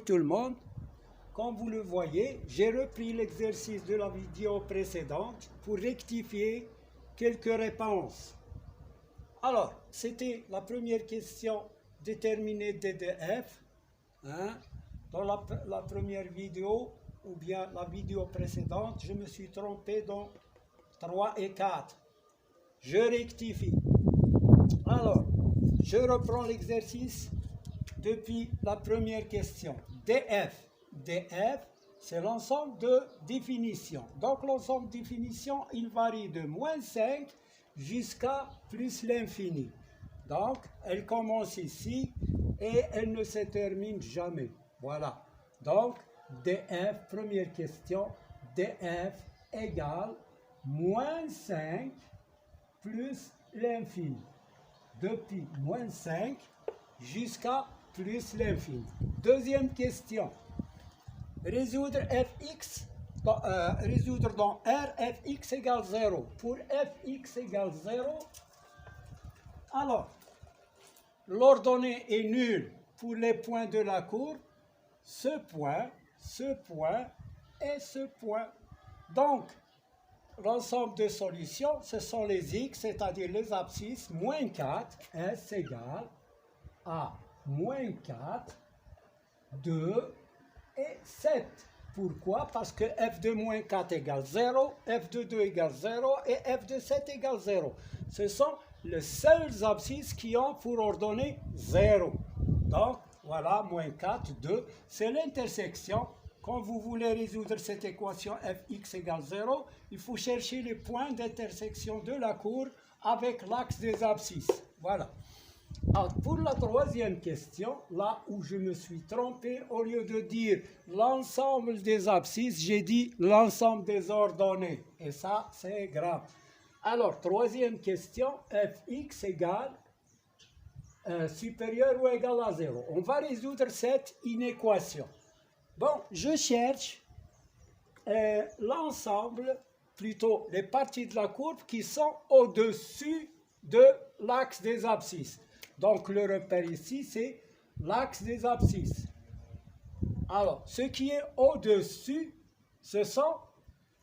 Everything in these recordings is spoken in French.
tout le monde. Comme vous le voyez, j'ai repris l'exercice de la vidéo précédente pour rectifier quelques réponses. Alors, c'était la première question, déterminer DDF. Dans la première vidéo, ou bien la vidéo précédente, je me suis trompé dans 3 et 4. Je rectifie. Alors, je reprends l'exercice depuis la première question. DF. DF, c'est l'ensemble de définitions. Donc, l'ensemble de définitions, il varie de moins 5 jusqu'à plus l'infini. Donc, elle commence ici et elle ne se termine jamais. Voilà. Donc, DF, première question, DF égale moins 5 plus l'infini. Depuis moins 5 jusqu'à plus l'infini. Deuxième question. Résoudre fx, résoudre dans R, fx égale 0. Pour fx égale 0, alors, l'ordonnée est nulle pour les points de la courbe, ce point et ce point. Donc, l'ensemble de solutions, ce sont les x, c'est-à-dire les abscisses, moins 4, s égale à moins 4, 2 et 7. Pourquoi? Parce que f de moins 4 égale 0, f de 2 égale 0 et f de 7 égale 0. Ce sont les seuls abscisses qui ont pour ordonnée 0. Donc, voilà, moins 4, 2, c'est l'intersection. Quand vous voulez résoudre cette équation fx égale 0, il faut chercher les points d'intersection de la courbe avec l'axe des abscisses. Voilà. Alors, pour la troisième question, là où je me suis trompé, au lieu de dire l'ensemble des abscisses, j'ai dit l'ensemble des ordonnées. Et ça, c'est grave. Alors, troisième question, fx égale supérieur ou égal à 0. On va résoudre cette inéquation. Bon, je cherche l'ensemble, plutôt les parties de la courbe qui sont au-dessus de l'axe des abscisses. Donc, le repère ici, c'est l'axe des abscisses. Alors, ce qui est au-dessus,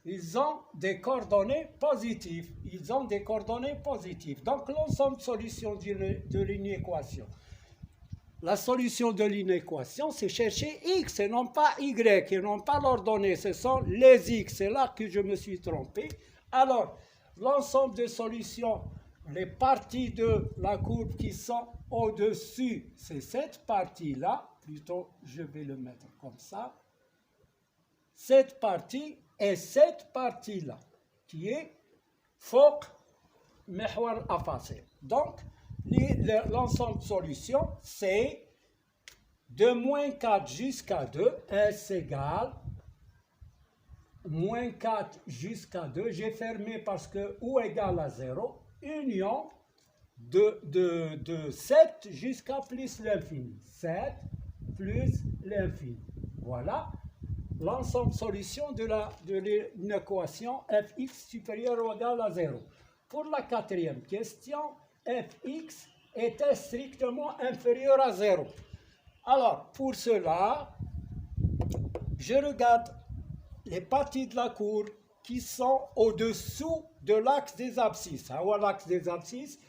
ils ont des coordonnées positives. Ils ont des coordonnées positives. Donc, l'ensemble de solutions de l'inéquation. La solution de l'inéquation, c'est chercher x et non pas y, et non pas l'ordonnée. Ce sont les x. C'est là que je me suis trompé. Alors, l'ensemble des solutions, les parties de la courbe qui sont au-dessus, c'est cette partie-là. Plutôt, je vais le mettre comme ça. Cette partie et cette partie-là, qui est فوق محور الأفاصيل. Donc, l'ensemble de solutions, c'est de moins 4 jusqu'à 2, S égale moins 4 jusqu'à 2. J'ai fermé parce que ou égale à 0, union de 7 jusqu'à plus l'infini. 7 plus l'infini. Voilà l'ensemble de solutions de l'inéquation fx supérieur ou égal à 0. Pour la quatrième question, fx était strictement inférieur à 0. Alors, pour cela, je regarde les parties de la courbe qui sont au-dessous de l'axe des abscisses. À l'axe des abscisses,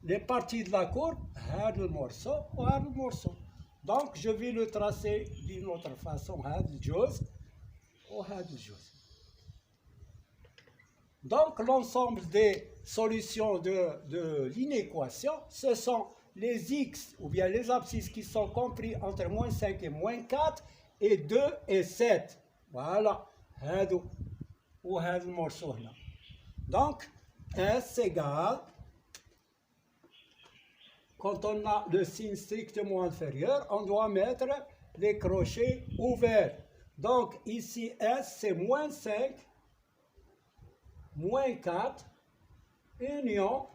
les parties de la courbe, le morceau. Donc, je vais le tracer d'une autre façon, donc, l'ensemble des solutions de l'inéquation, ce sont les x, ou bien les abscisses qui sont compris entre moins 5 et moins 4, et 2 et 7. Voilà. Donc, S égale, quand on a le signe strictement inférieur, on doit mettre les crochets ouverts. Donc, ici, S, c'est moins 5, moins 4, union,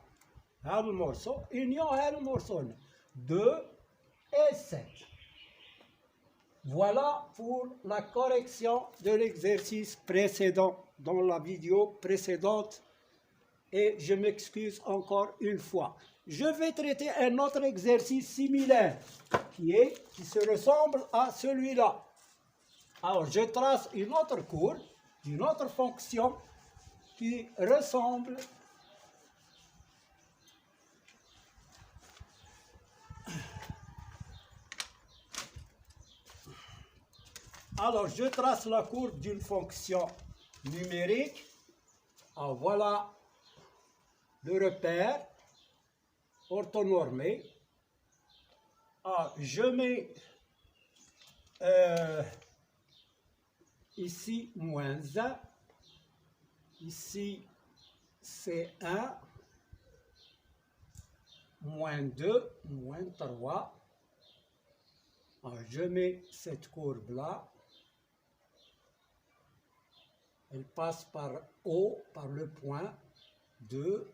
union, 2 et 7. Voilà pour la correction de l'exercice précédent, dans la vidéo précédente. Et je m'excuse encore une fois. je vais traiter un autre exercice similaire qui se ressemble à celui-là. Alors, je trace une autre courbe d'une autre fonction qui ressemble Alors, je trace la courbe d'une fonction numérique. Alors, voilà le repère orthonormé. Alors, je mets ici moins 1, ici c'est 1, moins 2, moins 3. Alors, je mets cette courbe-là. Elle passe par O, par le point 2,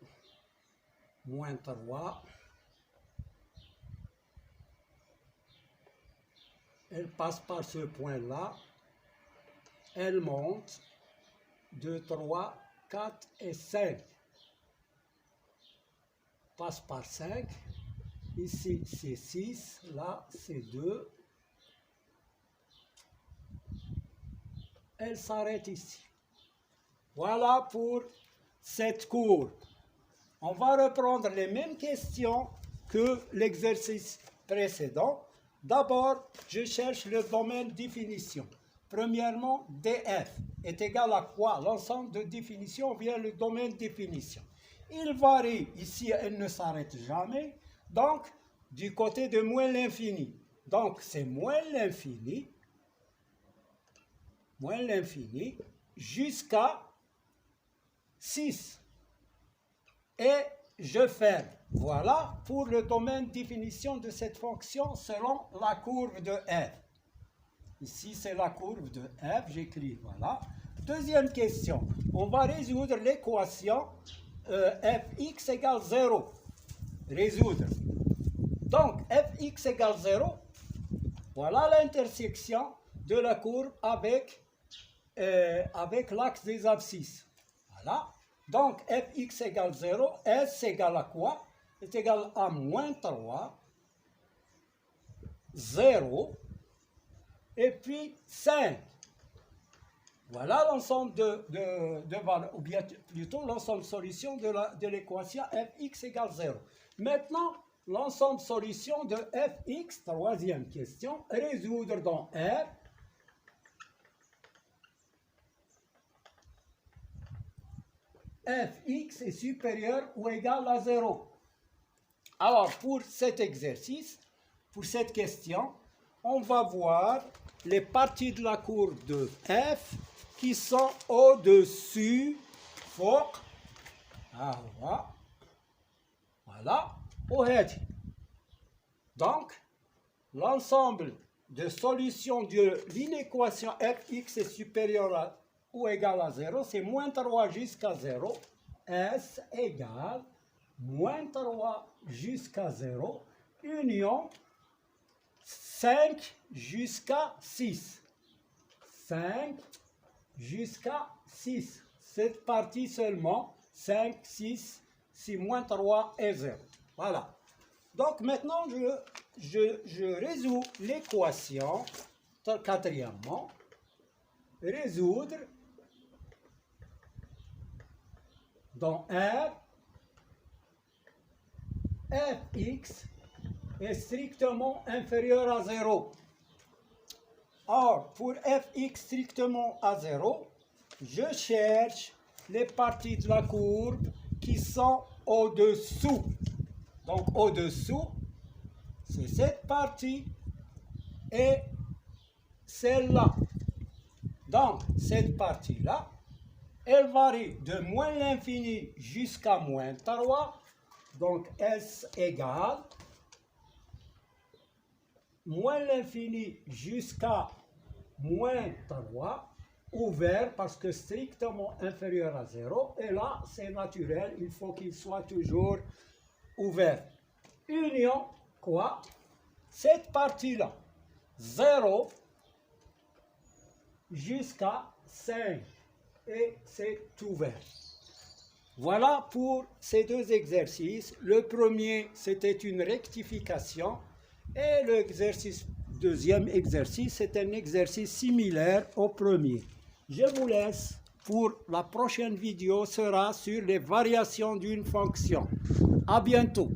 moins 3. Elle passe par ce point-là. Elle monte 2, 3, 4 et 5. Passe par 5. Ici, c'est 6. Là, c'est 2. Elle s'arrête ici. Voilà pour cette courbe. On va reprendre les mêmes questions que l'exercice précédent. D'abord, je cherche le domaine définition. Premièrement, df est égal à quoi? L'ensemble de définition vient le domaine définition. Il varie. Ici, elle ne s'arrête jamais. Donc, du côté de moins l'infini. Donc, c'est moins l'infini jusqu'à 6. Et je ferme. Voilà pour le domaine définition de cette fonction selon la courbe de f. Ici, c'est la courbe de f. J'écris, voilà. Deuxième question. On va résoudre l'équation fx égale 0. Résoudre. Donc, fx égale 0. Voilà l'intersection de la courbe avec l'axe des abscisses. Voilà. Donc, fx égale 0, s égale à quoi? Est égal à moins 3, 0, et puis 5. Voilà l'ensemble de valeurs, ou bien plutôt l'ensemble de solutions de l'équation fx égale 0. Maintenant, l'ensemble de solutions de fx, troisième question, résoudre dans R. Fx est supérieur ou égal à 0. Alors, pour cet exercice, pour cette question, on va voir les parties de la courbe de f qui sont au-dessus, voilà, au head. Donc, l'ensemble de solutions de l'inéquation fx est supérieur à ou égal à 0, c'est moins 3 jusqu'à 0, s égale moins 3 jusqu'à 0, union 5 jusqu'à 6. 5 jusqu'à 6. Cette partie seulement, 5, 6, c'est moins 3 et 0. Voilà. Donc maintenant, je résous l'équation, quatrièmement, résoudre dans R, fx est strictement inférieur à 0. Or, pour fx strictement à 0, je cherche les parties de la courbe qui sont au-dessous. Donc, au-dessous, c'est cette partie et celle-là. Donc, cette partie-là, elle varie de moins l'infini jusqu'à moins 3. Donc, S égale moins l'infini jusqu'à moins 3, ouvert parce que strictement inférieur à 0. Et là, c'est naturel, il faut qu'il soit toujours ouvert. Union, quoi? Cette partie-là, 0 jusqu'à 5. Et c'est ouvert. Voilà pour ces deux exercices. Le premier, c'était une rectification. Et deuxième exercice, c'est un exercice similaire au premier. Je vous laisse pour la prochaine vidéo, sera sur les variations d'une fonction. À bientôt.